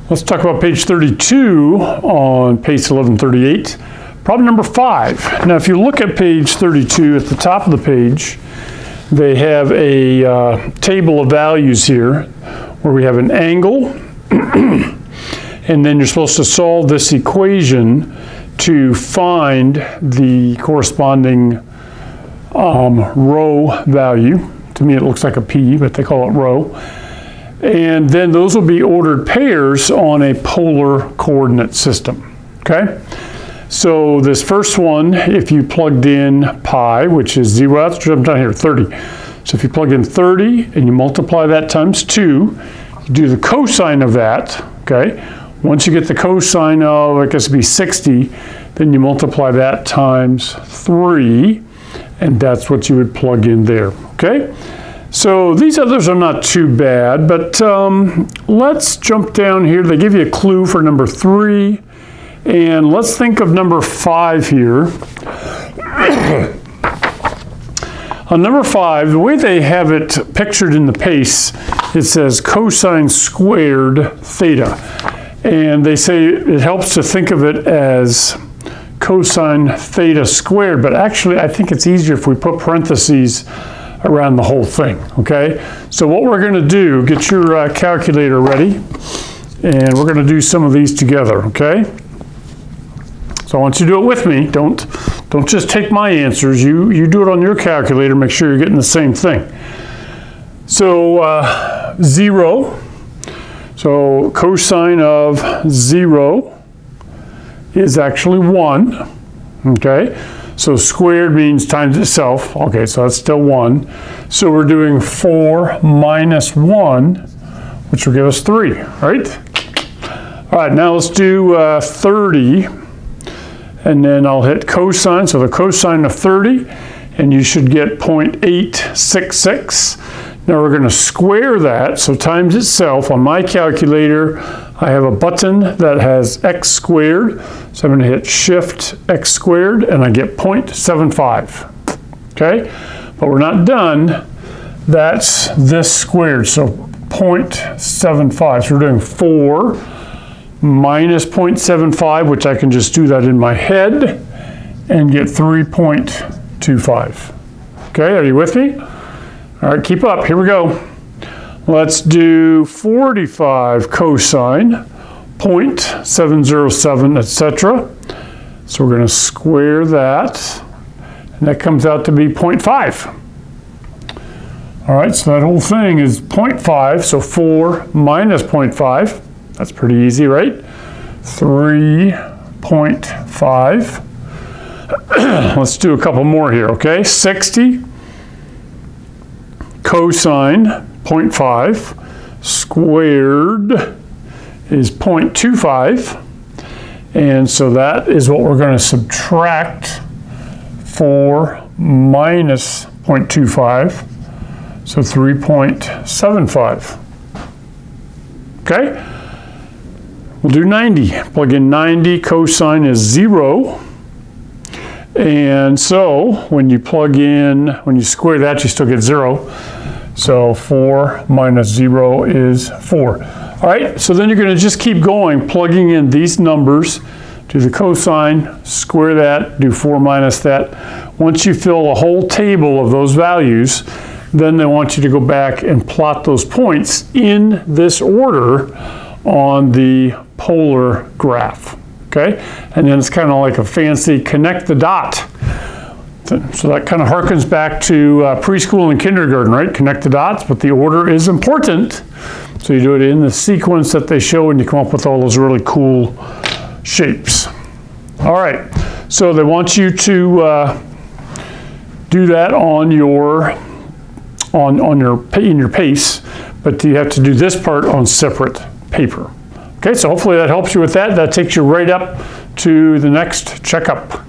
Let's talk about page 32 on PACE 1138. Problem number 5. Now if you look at page 32 at the top of the page, they have a table of values here where we have an angle and then you're supposed to solve this equation to find the corresponding row value. To me it looks like a P, but they call it row. And then those will be ordered pairs on a polar coordinate system, okay? So this first one, if you plugged in pi, which is 0, let's jump down here, 30. So if you plug in 30 and you multiply that times 2, you do the cosine of that, okay? Once you get the cosine of, I guess it'd be 60, then you multiply that times 3, and that's what you would plug in there, okay? So these others are not too bad, but let's jump down here. They give you a clue for number 3, and let's think of number 5 here. On number 5, the way they have it pictured in the PACE, it says cosine squared theta. And they say it helps to think of it as cosine theta squared, but actually I think it's easier if we put parentheses around the whole thing, okay? So what we're gonna do, get your calculator ready, and we're gonna do some of these together, okay? So I want you to do it with me. Don't just take my answers. You do it on your calculator, make sure you're getting the same thing. So 0, so cosine of 0 is actually 1, okay? So squared means times itself. Okay, so that's still 1. So we're doing 4 minus 1, which will give us 3, right? All right, now let's do 30. And then I'll hit cosine, so the cosine of 30, and you should get 0.866. Now we're going to square that, so times itself. On my calculator, I have a button that has x squared, so I'm going to hit shift x squared, and I get 0.75, okay? But we're not done. That's this squared, so 0.75. So we're doing 4 minus 0.75, which I can just do that in my head, and get 3.25. Okay, are you with me? All right, keep up, here we go. Let's do 45 cosine, 0.707, etc. So we're going to square that, and that comes out to be 0.5. All right, so that whole thing is 0.5, so 4 minus 0.5. That's pretty easy, right? 3.5. Let's do a couple more here, okay? 60 cosine 0.5 squared is 0.25. And so that is what we're going to subtract 4 minus 0.25. So 3.75. Okay? We'll do 90. Plug in 90, cosine is 0. And so when you plug in, when you square that, you still get 0. So 4 minus 0 is 4. All right, so then you're going to just keep going, plugging in these numbers, do the cosine, square that, do 4 minus that. Once you fill a whole table of those values, then they want you to go back and plot those points in this order on the polar graph, okay? And then it's kind of like a fancy connect the dot. So that kind of harkens back to preschool and kindergarten, right? Connect the dots, but the order is important. So you do it in the sequence that they show and you come up with all those really cool shapes. All right, so they want you to do that on your in your PACE, but you have to do this part on separate paper. Okay, so hopefully that helps you with that. That takes you right up to the next checkup.